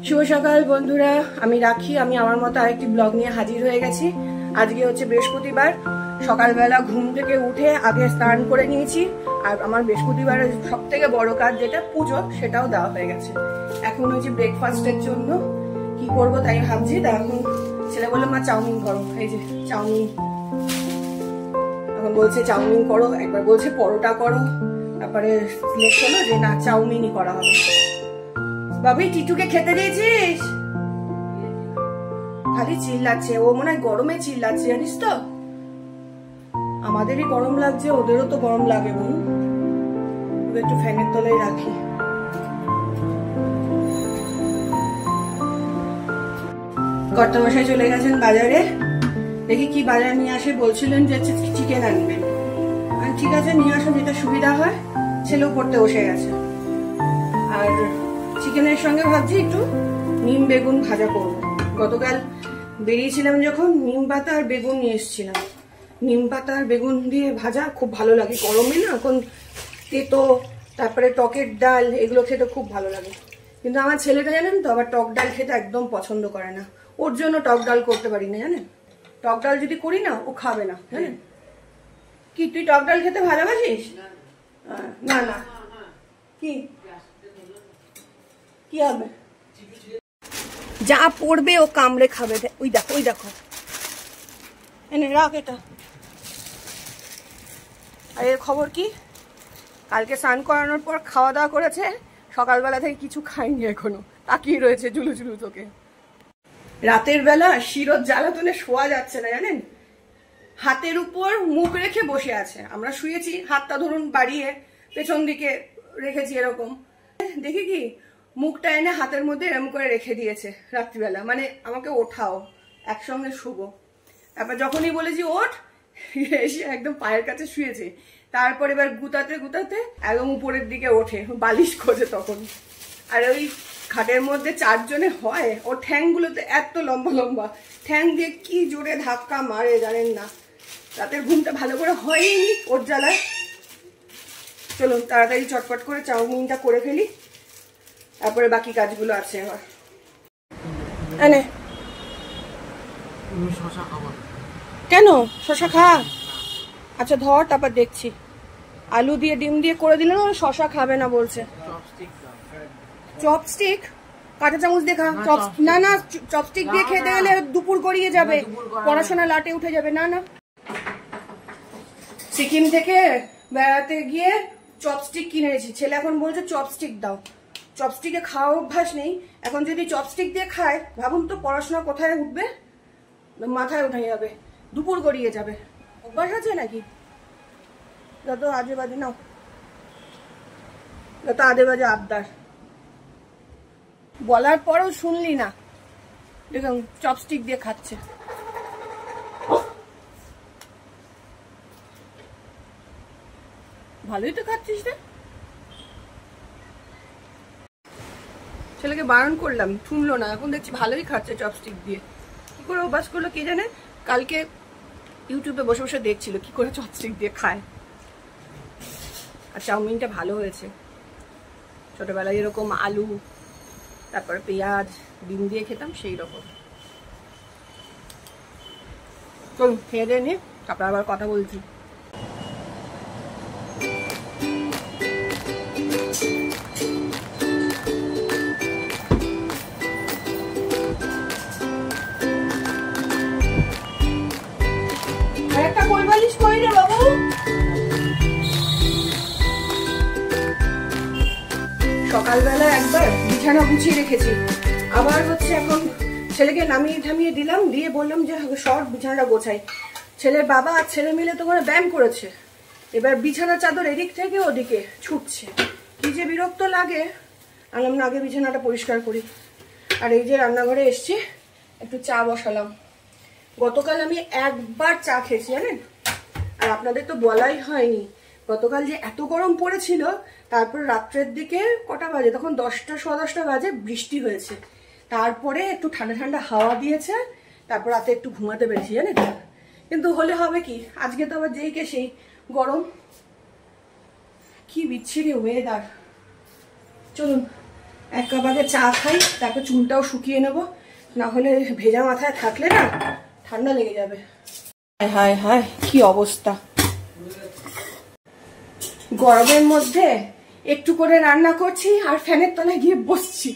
শুভ সকাল বন্ধুরা, আমি রাখি। আমি আমার মতো আরেকটি ব্লগ নিয়ে হাজির হয়ে গেছি। আজকে হচ্ছে বৃহস্পতিবার। সকালবেলা ঘুম থেকে উঠে আগে স্নান করে নিয়েছি, আর আমার বৃহস্পতিবারের সব থেকে বড় কাজ যেটা পুজো, সেটাও দেওয়া হয়ে গেছে। এখন হচ্ছে ব্রেকফাস্টের জন্য কি করব তাই ভাবছি। তা এখন ছেলে বললো মা চাউমিন করো, এই যে চাউমিন। এখন বলছে চাউমিন করো, একবার বলছে পরোটা করো, তারপরে সিলেক্ট হলো যে না চাউমিনই করা হবে। বাবু টিটুকে খেতে দিয়েছিস? খালি চিল্লাচ্ছে, ও মনে হয় গরমে চিল্লাচ্ছে, জানিস তো। আমাদেরই গরম লাগছে, ওদেরও তো গরম লাগে। বলুন, একটু ফ্যানের তলায় রাখি। কর্তামশাই চলে গেছেন বাজারে, দেখি কি বাজার নিয়ে আসে। বলছিলেন যে চিকেন আনবেন। ঠিক আছে, নিয়ে আসুন, যেটা সুবিধা হয়। ছেলেও পড়তে বসে গেছে। আর চিকেনের সঙ্গে ভাবছি একটু নিম বেগুন ভাজা করবো। গতকাল বেরিয়েছিলাম যখন, নিম পাতা আর বেগুন নিয়ে এসেছিলাম। নিম পাতা আর বেগুন দিয়ে ভাজা খুব ভালো লাগে গরমে না। এখন তেতো, তারপরে টকের ডাল, এগুলো খেতে খুব ভালো লাগে। কিন্তু আমার ছেলেটা জানেন তো আবার টক ডাল খেতে একদম পছন্দ করে না। ওর জন্য টক ডাল করতে পারি না, জানেন। টক ডাল যদি করি না, ও খাবে না, জানেন। কি তুই টক ডাল খেতে ভালোবাসিস? না না, কি কি হবে? যা পড়বে ও কামড়ে খাবে। ওই দেখো, ওই দেখো, এনে রাখ এটা। আর এর খবর কি? কালকে স্নান করানোর পর খাওয়া দাওয়া করেছে, সকালবেলা থেকে কিছু খাইনি এখনো, তাকিয়ে রয়েছে জুলু জুলু চোখে। রাতের বেলা শিরোর জ্বালাতনে শোয়া যাচ্ছে না, জানেন। হাতের উপর মুখ রেখে বসে আছে। আমরা শুয়েছি, হাতটা ধরুন বাড়িয়ে পেছন দিকে রেখেছি এরকম। দেখি কি মুখটা এনে হাতের মধ্যে এরম করে রেখে দিয়েছে রাত্রিবেলা, মানে আমাকে ওঠাও, একসঙ্গে শুবো। তারপর যখনই বলেছি ওঠ, এসে একদম পায়ের কাছে শুয়েছে। তারপর এবার গুতাতে গুতাতে একদম উপরের দিকে ওঠে, বালিশ খোঁজে তখন। আর ওই খাটের মধ্যে চারজনে হয়, ওর ঠ্যাংগুলোতে এত লম্বা লম্বা ঠ্যাং দিয়ে কি জোরে ধাক্কা মারে জানেন না। রাতের ঘুমটা ভালো করে হয়নি ওর জ্বালায়। চলুন তাড়াতাড়ি চটপট করে চাউমিনটা করে ফেলি, তারপরে বাকি কাজগুলো আছে। আবার এনে কেন শশা খা? আচ্ছা ধর, তারপর দেখছি। আলু দিয়ে ডিম দিয়ে করে দিলে না, শশা খাবে না বলছে। চপস্টিক কাঁটা চামচ দেখা। না না, চপস্টিক দিয়ে খেতে গেলে দুপুর গড়িয়ে যাবে, পড়াশোনা লাটে উঠে যাবে। না না, সিকিম থেকে বেড়াতে গিয়ে চপস্টিক কিনে এনেছি। ছেলে এখন বলছে চপস্টিক দাও। চপস্টিকে খাওয়া অভ্যাস নেই, এখন যদি চপস্টিক দিয়ে খায়, ভাবুন তো পড়াশোনা কোথায় উঠবে, মাথায় উঠে যাবে, দুপুর গড়িয়ে যাবে। অভ্যাস আছে নাকি? যত আজে বাজে নাও, যত আজে বাজে আবদার। বলার পরেও শুনলি না, দেখুন চপস্টিক দিয়ে খাচ্ছে। ভালোই তো খাচ্ছিস রে। ছেলেকে বারণ করলাম, শুনলো না। এখন দেখছি ভালোই খাচ্ছে চপস্টিক দিয়ে। কি করে অভ্যাস করলো কে জানে। কালকে ইউটিউবে বসে বসে দেখছিল কি করে চপস্টিক দিয়ে খায়। আর চাউমিনটা ভালো হয়েছে। ছোটবেলায় এরকম আলু, তারপর পেঁয়াজ, ডিম দিয়ে খেতাম, সেই রকম। চলুন খেয়ে দিয়ে নিয়ে তারপর আবার কথা বলছি। একটা কোলবালিশ কই রে বাবু? সকালবেলা একবার বিছানা গুছিয়ে রেখেছি, আবার হচ্ছে এখন ছেলেকে নামিয়ে ঠামিয়ে দিলাম, দিয়ে বললাম যে শর্ট বিছানাটা গোছাই। ছেলের বাবা আর ছেলে মিলে তো করে ব্যায়াম করেছে, এবার বিছানা চাদর এদিক থেকে ওদিকে ছুটছে, কি যে বিরক্ত লাগে। আমি আগে বিছানাটা পরিষ্কার করি। আর এই যে রান্নাঘরে এসছি, একটু চা বসালাম। গতকাল আমি একবার চা খেয়েছি জানেন, আর আপনাদের তো বলাই হয়নি। গতকাল যে এত গরম পড়েছিল, তারপর রাত্রের দিকে কটা বাজে, তখন 10টা 10:15 বাজে বৃষ্টি হয়েছে। তারপরে একটু ঠান্ডা ঠান্ডা হাওয়া দিয়েছে, তারপর রাতে একটু ঘুমাতে পেরেছি জানেন। কিন্তু হলে হবে কি, আজকে তো আবার যেই কে সেই গরম। কি বিচ্ছিরি ওয়েদার। চলুন এক কাপ আগে চা খাই, তারপর চুলটাও শুকিয়ে নেব, না হলে ভেজা মাথায় থাকলে না ঠান্ডা লেগে যাবে। হায় হায় হায় কি অবস্থা, গরমের মধ্যে একটু করে রান্না করছি আর ফ্যানের তলায় গিয়ে বসছি,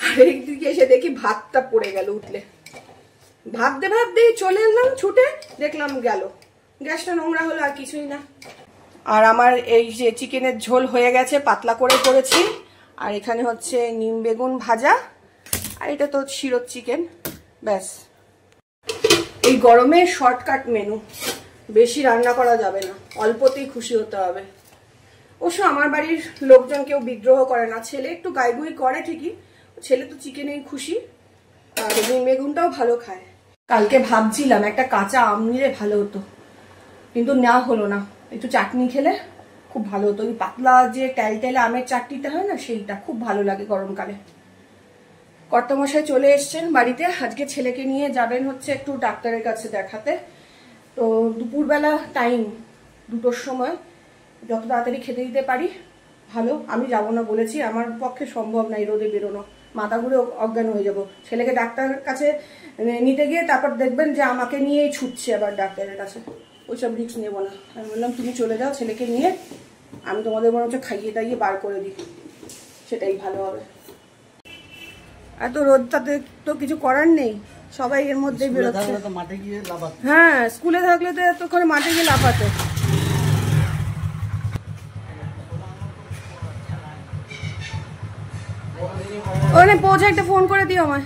আর একদিকে এসে দেখি ভাতটা পড়ে গেল উঠলে। ভাবতে ভাবতেই চলে এলাম ছুটে, দেখলাম গেল, গ্যাসটা নোংরা হলো আর কিছুই না। আর আমার এই যে চিকেনের ঝোল হয়ে গেছে, পাতলা করে করেছি, আর এখানে হচ্ছে নিম বেগুন ভাজা, আর এটা তো শিরোর চিকেন, ব্যাস। এই গরমে শর্টকাট মেনু, বেশি রান্না করা যাবে না, অল্পতেই খুশি হতে হবে। অবশ্য আমার বাড়ির লোকজন কেউ বিদ্রোহ করে না, ছেলে একটু গাইগুই করে ঠিকই, ছেলে তো চিকেনেই খুশি, আর নিম বেগুনটাও ভালো খায়। কালকে ভাবছিলাম একটা কাঁচা আম নিলে ভালো হতো, কিন্তু না হলো না, একটু চাটনি খেলে খুব ভালো হতো। ওই পাতলা যে টেলটেলে আমের চাটনিটা হয় না, সেইটা খুব ভালো লাগে গরমকালে। কর্তামশাই চলে এসছেন বাড়িতে, আজকে ছেলেকে নিয়ে যাবেন হচ্ছে একটু ডাক্তারের কাছে দেখাতে। তো দুপুরবেলা টাইম 2টোর সময়, যত তাড়াতাড়ি খেতে দিতে পারি ভালো। আমি যাব না বলেছি, আমার পক্ষে সম্ভব নাই রোদে বেরোনো, মাথা ঘুরে অজ্ঞান হয়ে যাব। ছেলেকে ডাক্তারের কাছে নিতে গিয়ে তারপর দেখবেন যে আমাকে নিয়েই ছুটছে আবার ডাক্তারের কাছে, ওইসব রিস্ক নেবো না। আমি বললাম তুমি চলে যাও ছেলেকে নিয়ে, আমি তোমাদের বরঞ্চ খাইয়ে দাইয়ে বার করে দিই, সেটাই ভালো হবে। এত রোদটাতে তো কিছু করার নেই, সবাই এর মধ্যেই বেরোচ্ছে। হ্যাঁ, স্কুলে থাকলে তো এতক্ষণে মাঠে গিয়ে লাফাতে। ওখানে পৌঁছে একটা ফোন করে দিও আমায়।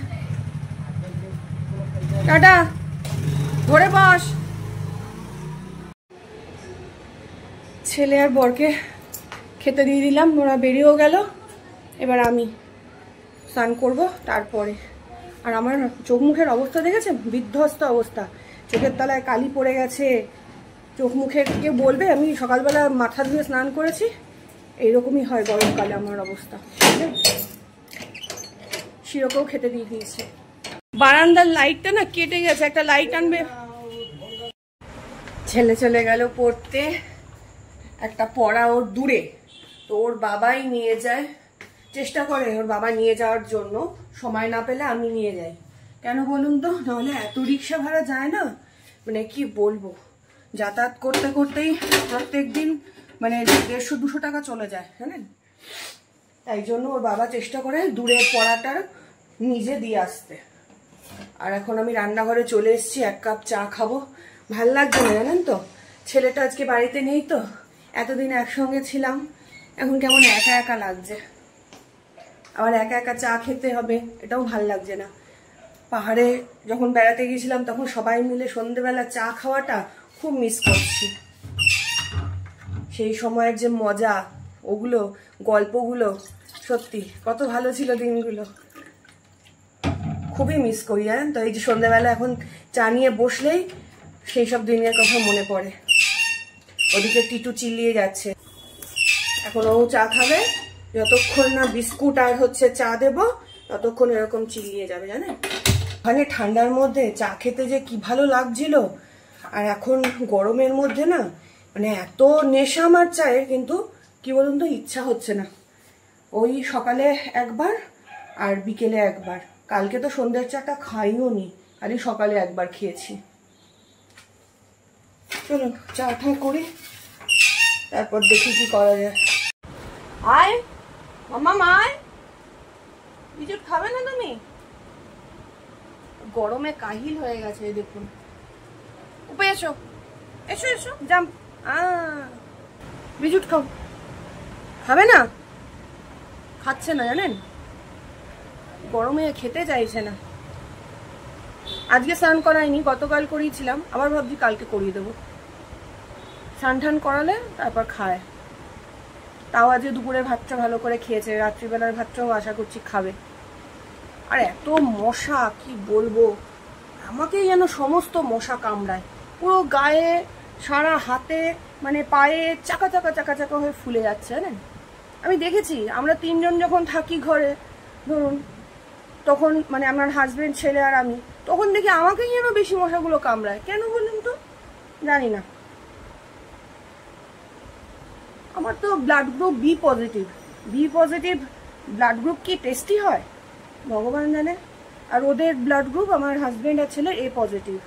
টাটা, ধরে বস। ছেলে আর বরকে খেতে দিয়ে দিলাম, ওরা বেরিয়েও গেল। এবার আমি স্নান করব তারপরে। আর আমার চোখ মুখের অবস্থা দেখেছেন, বিধ্বস্ত অবস্থা, চোখের তলায় কালি পড়ে গেছে। চোখ মুখের কেউ বলবে আমি সকালবেলা মাথা ধুয়ে স্নান করেছি, এইরকমই হয় গরমকালে আমার অবস্থা। শিরোকেও খেতে দিয়ে দিয়েছে। বারান্দার লাইটটা না কেটে গেছে, একটা লাইট আনবে। ছেলে চলে গেল পড়তে, একটা পড়া ওর দূরে, তো ওর বাবাই নিয়ে যায়, চেষ্টা করে ওর বাবা নিয়ে যাওয়ার জন্য, সময় না পেলে আমি নিয়ে যাই। কেন বলুন তো, নাহলে এত রিক্সা ভাড়া যায় না, মানে কি বলবো, যাতায়াত করতে করতেই প্রত্যেক দিন মানে 150-200 টাকা চলে যায় জানেন। তাই জন্য ওর বাবা চেষ্টা করে দূরের পড়াটা নিজে দিয়ে আসতে। আর এখন আমি রান্নাঘরে চলে এসেছি, 1 কাপ চা খাবো। ভাল লাগছে না জানেন তো, ছেলেটা আজকে বাড়িতে নেই তো, এতদিন একসঙ্গে ছিলাম, এখন কেমন একা একা লাগছে। আবার একা একা চা খেতে হবে, এটাও ভাল লাগছে না। পাহাড়ে যখন বেড়াতে গিয়েছিলাম তখন সবাই মিলে সন্ধ্যেবেলা চা খাওয়াটা খুব মিস করছি। সেই সময়ের যে মজা, ওগুলো গল্পগুলো, সত্যি কত ভালো ছিল দিনগুলো, খুবই মিস করি জানেন তো। এই যে সন্ধ্যেবেলা এখন চা নিয়ে বসলেই সেই সব দিনের কথা মনে পড়ে। ওদিকে টিটু চিল্লিয়ে যাচ্ছে, এখন ও চা খাবে, যতক্ষণ না বিস্কুট আর হচ্ছে চা দেবো ততক্ষণ এরকম চিল্লিয়ে যাবে জানেন। ওখানে ঠান্ডার মধ্যে চা খেতে যে কি ভালো লাগছিল, আর এখন গরমের মধ্যে না মানে এত নেশা আমার চায়ের, কিন্তু কি বলুন তো ইচ্ছা হচ্ছে না। ওই সকালে একবার আর বিকেলে একবার, কালকে তো সন্ধ্যের চাটা খাইও নি, খালি সকালে একবার খেয়েছি। চলুন চাটা করি, তারপর দেখি কি করা যায়। আয় মামা, মায় কিছু খাবে না তুমি? গরমে কাহিল হয়ে গেছে দেখুন। উপরে এসো, এসো এসো, জাম বিজুট খাও। খাবে না? খাচ্ছে না জানেন, গরমে খেতে চাইছে না। আজকে স্নান করাইনি, গতকাল করিয়েছিলাম, আবার ভাবছি কালকে করিয়ে দেবো। স্নান টান করালে তারপর খায়। তাও আজকে দুপুরের ভাতটা ভালো করে খেয়েছে, রাত্রিবেলার ভাতটাও আশা করছি খাবে। আর এত মশা কি বলবো, আমাকেই যেন সমস্ত মশা কামড়ায়, পুরো গায়ে, সারা হাতে, মানে পায়ে চাকা চাকা চাকা চাকা হয়ে ফুলে যাচ্ছে জানেন। আমি দেখেছি, আমরা 3 জন যখন থাকি ঘরে ধরুন, তখন মানে আমার হাজবেন্ড, ছেলে আর আমি, তখন দেখি আমাকেই যেন বেশি মশাগুলো কামড়ায়। কেন বলুন তো, জানি না। আমার তো blood group B positive blood group কি টেস্টি হয় ভগবান জানে। আর ওদের ব্লাড গ্রুপ, আমার হাজব্যান্ড আর ছেলের A পজিটিভ।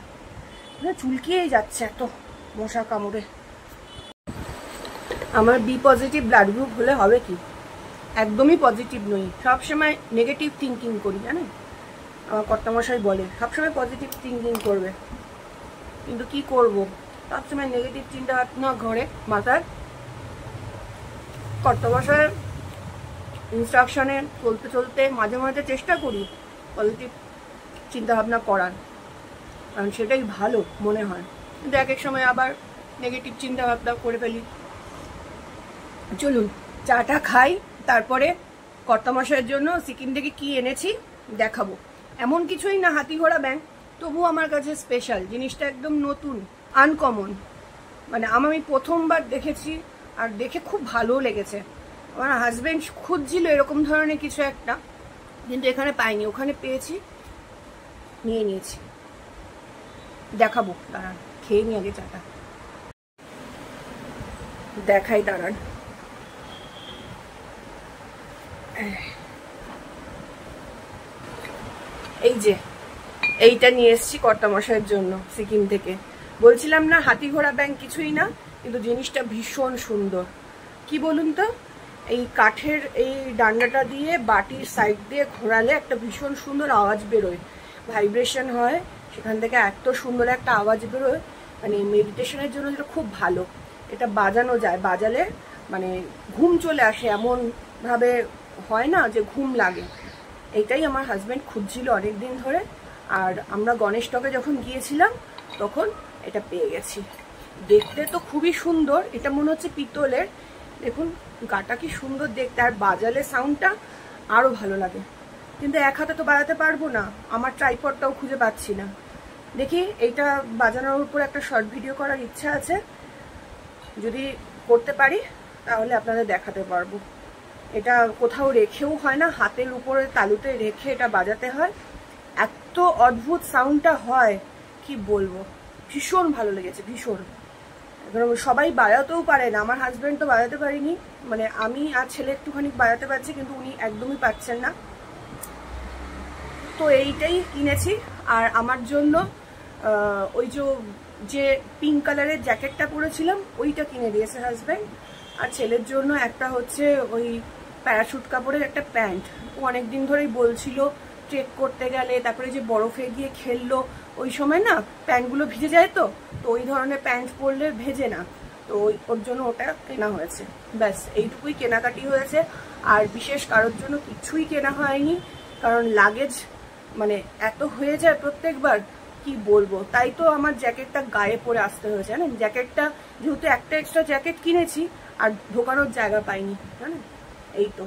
চুলকিয়েই যাচ্ছে এত মশা কামড়ে। আমার B পজিটিভ ব্লাড গ্রুপ হলে হবে কি, একদমই পজিটিভ নই, সবসময় নেগেটিভ থিঙ্কিং করি জানেন। আমার কর্তামশাই বলে সবসময় পজিটিভ থিঙ্কিং করবে, কিন্তু কি করব, সবসময় নেগেটিভ চিন্তা ভাবনা ঘরে মাথায়। কর্তামশাই ইনস্ট্রাকশনে চলতে চলতে মাঝে মাঝে চেষ্টা করি পজিটিভ চিন্তা ভাবনা করার, কারণ সেটাই ভালো মনে হয়, কিন্তু এক এক সময় আবার নেগেটিভ চিন্তা ভাবনা করে ফেলি। চলুন চাটা খাই, তারপরে কর্তামশাইয়ের জন্য সিকিম থেকে কি এনেছি দেখাবো। এমন কিছুই না হাতি ঘোড়া ব্যাঙ, তবু আমার কাছে স্পেশাল জিনিসটা, একদম নতুন, আনকমন। মানে আমি প্রথমবার দেখেছি আর দেখে খুব ভালো লেগেছে। আমার হাজব্যান্ড খুঁজছিল এরকম ধরনের কিছু একটা, কিন্তু এখানে পাইনি, ওখানে পেয়েছি, নিয়ে নিয়েছি। দেখাবো, দাঁড়ান খেয়ে নি আগে চাটা, দেখাই দাঁড়ান। এই যে এইটা নিয়ে এসছি কর্তামশাইয়ের জন্য সিকিম থেকে। বলছিলাম না হাতি ঘোড়া ব্যাঙ কিছুই না, কিন্তু জিনিসটা ভীষণ সুন্দর। কি বলুন তো, এই কাঠের এই ডান্ডাটা দিয়ে বাটির সাইড দিয়ে ঘোরালে একটা ভীষণ সুন্দর আওয়াজ বেরোয়, ভাইব্রেশন হয়, সেখান থেকে এত সুন্দর একটা আওয়াজ বেরোয়। মানে মেডিটেশনের জন্য যেটা খুব ভালো, এটা বাজানো যায়, বাজালে মানে ঘুম চলে আসে, এমন ভাবে হয় না যে ঘুম লাগে। এইটাই আমার হাজব্যান্ড খুঁজছিল অনেকদিন ধরে, আর আমরা গণেশ টকে যখন গিয়েছিলাম তখন এটা পেয়ে গেছি। দেখতে তো খুবই সুন্দর, এটা মনে হচ্ছে পিতলের, দেখুন গাটা কি সুন্দর দেখতে, আর বাজালে সাউন্ডটা আরো ভালো লাগে। কিন্তু এক হাতে তো বাজাতে পারবো না, আমার ট্রাইপডটাও খুঁজে পাচ্ছি না। দেখি এইটা বাজানোর উপর একটা শর্ট ভিডিও করার ইচ্ছা আছে, যদি করতে পারি তাহলে আপনাদের দেখাতে পারবো। এটা কোথাও রেখেও হয় না, হাতের উপরে তালুতে রেখে এটা বাজাতে হয়, এত অদ্ভুত সাউন্ডটা হয় কি বলবো, ভীষণ ভালো লেগেছে ভীষণ। সবাই বাজাতেও পারে না, আমার হাজব্যান্ড তো বাজাতে পারিনি, মানে আমি আর ছেলে একটুখানি বাজাতে পারছি, কিন্তু উনি একদমই পাচ্ছেন না। তো এইটাই কিনেছি। আর আমার জন্য ওই যে পিঙ্ক কালারের জ্যাকেটটা পরেছিলাম ওইটা কিনে দিয়েছে হাজব্যান্ড। আর ছেলের জন্য একটা হচ্ছে ওই প্যারাশুট কাপড়ের একটা প্যান্ট, ও অনেকদিন ধরেই বলছিল ট্রেক করতে গেলে, তারপরে যে বরফে গিয়ে খেললো ওই সময় না প্যান্টগুলো ভিজে যায়, তো ওই ধরনের প্যান্ট পরলে ভেজে না, তো ওর জন্য ওটা কেনা হয়েছে। ব্যাস এইটুকুই কেনাকাটি হয়েছে, আর বিশেষ কারোর জন্য কিছুই কেনা হয়নি, কারণ লাগেজ মানে এত হয়ে যায় প্রত্যেকবার কি বলবো। তাই তো আমার জ্যাকেটটা গায়ে পরে আসতে হয়েছে জানেন, জ্যাকেটটা যেহেতু একটা এক্সট্রা জ্যাকেট কিনেছি আর ঢোকানোর জায়গা পাইনি জানেন। এই তো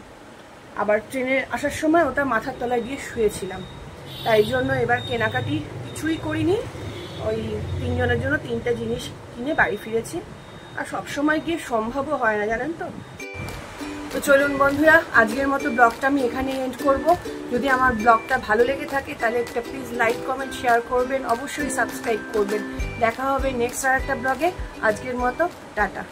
আবার ট্রেনে আসার সময় ওটা মাথার তলায় দিয়ে শুয়েছিলাম, তাই জন্য এবার কেনাকাটি কিছুই করিনি, ওই তিনজনের জন্য তিনটে জিনিস কিনে বাড়ি ফিরেছি। আর সবসময় গিয়ে সম্ভবও হয় না জানেন তো। তো চলুন বন্ধুরা, আজকের মতো ব্লগটা আমি এখানেই এন্ড করব। যদি আমার ব্লগটা ভালো লেগে থাকে তাহলে একটা প্লিজ লাইক কমেন্ট শেয়ার করবেন, অবশ্যই সাবস্ক্রাইব করবেন। দেখা হবে নেক্সট আর একটা ব্লগে। আজকের মতো টাটা।